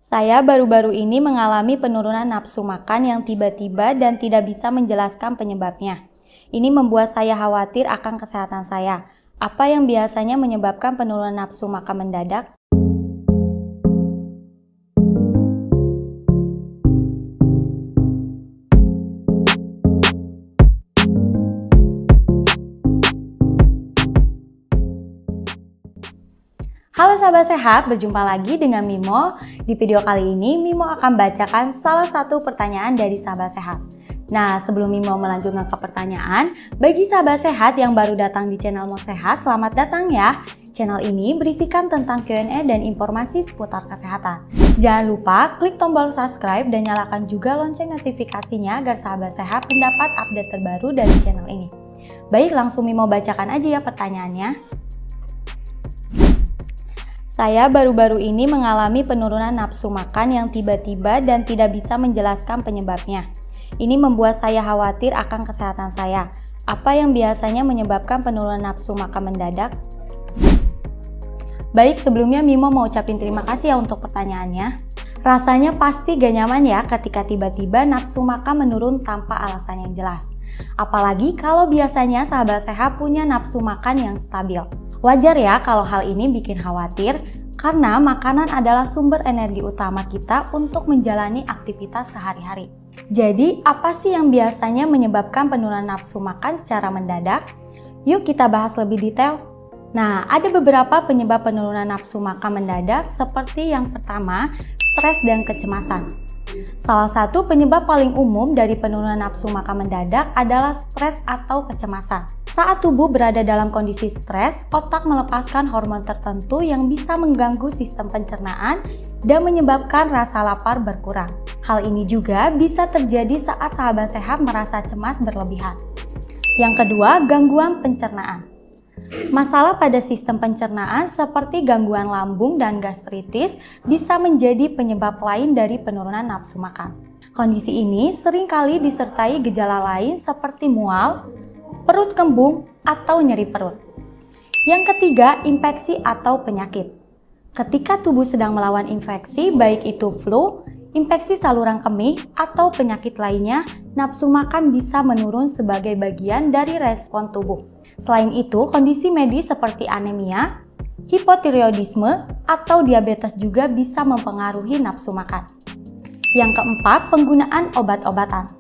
Saya baru-baru ini mengalami penurunan nafsu makan yang tiba-tiba dan tidak bisa menjelaskan penyebabnya. Ini membuat saya khawatir akan kesehatan saya. Apa yang biasanya menyebabkan penurunan nafsu makan mendadak? Halo sahabat sehat, berjumpa lagi dengan Mimo. Di video kali ini, Mimo akan bacakan salah satu pertanyaan dari sahabat sehat. Nah, sebelum Mimo melanjutkan ke pertanyaan, bagi sahabat sehat yang baru datang di channel Mo Sehat, selamat datang ya. Channel ini berisikan tentang Q&A dan informasi seputar kesehatan. Jangan lupa klik tombol subscribe dan nyalakan juga lonceng notifikasinya agar sahabat sehat mendapat update terbaru dari channel ini. Baik, langsung Mimo bacakan aja ya pertanyaannya. Saya baru-baru ini mengalami penurunan nafsu makan yang tiba-tiba dan tidak bisa menjelaskan penyebabnya. Ini membuat saya khawatir akan kesehatan saya. Apa yang biasanya menyebabkan penurunan nafsu makan mendadak? Baik, sebelumnya Mimo mau ucapin terima kasih ya untuk pertanyaannya. Rasanya pasti gak nyaman ya ketika tiba-tiba nafsu makan menurun tanpa alasan yang jelas. Apalagi kalau biasanya sahabat sehat punya nafsu makan yang stabil. Wajar ya kalau hal ini bikin khawatir, karena makanan adalah sumber energi utama kita untuk menjalani aktivitas sehari-hari. Jadi, apa sih yang biasanya menyebabkan penurunan nafsu makan secara mendadak? Yuk kita bahas lebih detail. Nah, ada beberapa penyebab penurunan nafsu makan mendadak seperti yang pertama, stres dan kecemasan. Salah satu penyebab paling umum dari penurunan nafsu makan mendadak adalah stres atau kecemasan. Saat tubuh berada dalam kondisi stres, otak melepaskan hormon tertentu yang bisa mengganggu sistem pencernaan dan menyebabkan rasa lapar berkurang. Hal ini juga bisa terjadi saat sahabat sehat merasa cemas berlebihan. Yang kedua, gangguan pencernaan. Masalah pada sistem pencernaan seperti gangguan lambung dan gastritis bisa menjadi penyebab lain dari penurunan nafsu makan. Kondisi ini seringkali disertai gejala lain seperti mual, perut kembung, atau nyeri perut. Yang ketiga, infeksi atau penyakit. Ketika tubuh sedang melawan infeksi, baik itu flu, infeksi saluran kemih, atau penyakit lainnya, nafsu makan bisa menurun sebagai bagian dari respon tubuh. Selain itu, kondisi medis seperti anemia, hipotiroidisme, atau diabetes juga bisa mempengaruhi nafsu makan. Yang keempat, penggunaan obat-obatan.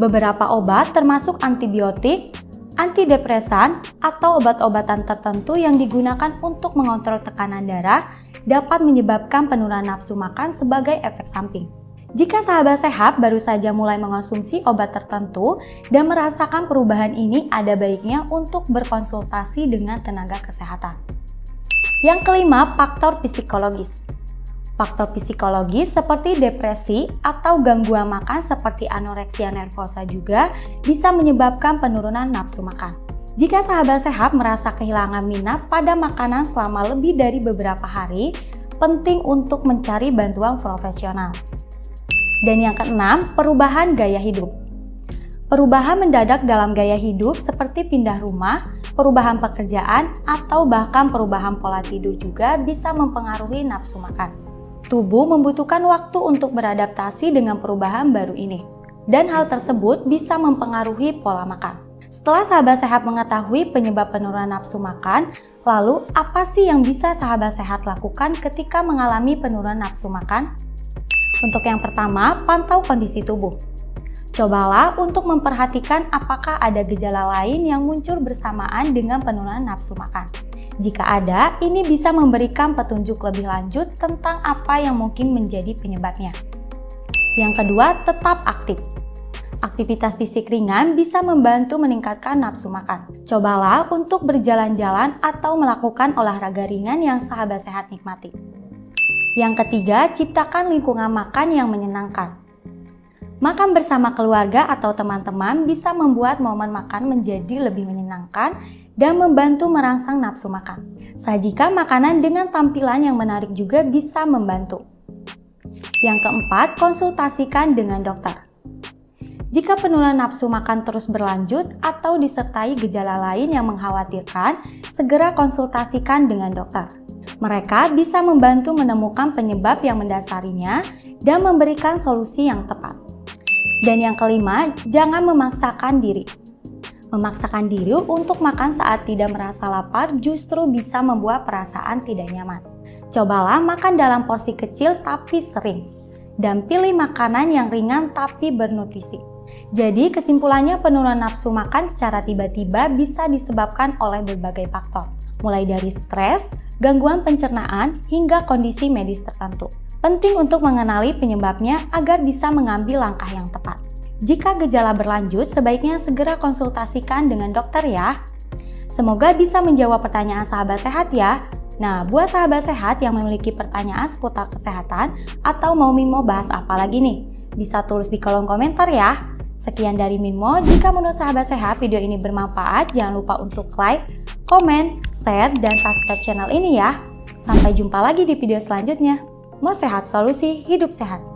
Beberapa obat termasuk antibiotik, antidepresan, atau obat-obatan tertentu yang digunakan untuk mengontrol tekanan darah dapat menyebabkan penurunan nafsu makan sebagai efek samping. Jika sahabat sehat baru saja mulai mengonsumsi obat tertentu dan merasakan perubahan ini, ada baiknya untuk berkonsultasi dengan tenaga kesehatan. Yang kelima, faktor psikologis. Faktor psikologis seperti depresi atau gangguan makan seperti anoreksia nervosa juga bisa menyebabkan penurunan nafsu makan. Jika sahabat sehat merasa kehilangan minat pada makanan selama lebih dari beberapa hari, penting untuk mencari bantuan profesional. Dan yang keenam, perubahan gaya hidup. Perubahan mendadak dalam gaya hidup seperti pindah rumah, perubahan pekerjaan, atau bahkan perubahan pola tidur juga bisa mempengaruhi nafsu makan. Tubuh membutuhkan waktu untuk beradaptasi dengan perubahan baru ini, dan hal tersebut bisa mempengaruhi pola makan. Setelah sahabat sehat mengetahui penyebab penurunan nafsu makan, lalu apa sih yang bisa sahabat sehat lakukan ketika mengalami penurunan nafsu makan? Untuk yang pertama, pantau kondisi tubuh. Cobalah untuk memperhatikan apakah ada gejala lain yang muncul bersamaan dengan penurunan nafsu makan. Jika ada, ini bisa memberikan petunjuk lebih lanjut tentang apa yang mungkin menjadi penyebabnya. Yang kedua, tetap aktif. Aktivitas fisik ringan bisa membantu meningkatkan nafsu makan. Cobalah untuk berjalan-jalan atau melakukan olahraga ringan yang sahabat sehat nikmati. Yang ketiga, ciptakan lingkungan makan yang menyenangkan. Makan bersama keluarga atau teman-teman bisa membuat momen makan menjadi lebih menyenangkan dan membantu merangsang nafsu makan. Sajikan makanan dengan tampilan yang menarik juga bisa membantu. Yang keempat, konsultasikan dengan dokter. Jika penurunan nafsu makan terus berlanjut atau disertai gejala lain yang mengkhawatirkan, segera konsultasikan dengan dokter. Mereka bisa membantu menemukan penyebab yang mendasarinya dan memberikan solusi yang tepat. Dan yang kelima, jangan memaksakan diri. Memaksakan diri untuk makan saat tidak merasa lapar justru bisa membuat perasaan tidak nyaman. Cobalah makan dalam porsi kecil tapi sering. Dan pilih makanan yang ringan tapi bernutrisi. Jadi kesimpulannya penurunan nafsu makan secara tiba-tiba bisa disebabkan oleh berbagai faktor. Mulai dari stres, gangguan pencernaan, hingga kondisi medis tertentu. Penting untuk mengenali penyebabnya agar bisa mengambil langkah yang tepat. Jika gejala berlanjut, sebaiknya segera konsultasikan dengan dokter ya. Semoga bisa menjawab pertanyaan sahabat sehat ya. Nah, buat sahabat sehat yang memiliki pertanyaan seputar kesehatan atau mau Minmo bahas apa lagi nih, bisa tulis di kolom komentar ya. Sekian dari Minmo, jika menurut sahabat sehat video ini bermanfaat, jangan lupa untuk like, komen, share, dan subscribe channel ini ya. Sampai jumpa lagi di video selanjutnya. Mau sehat solusi, hidup sehat.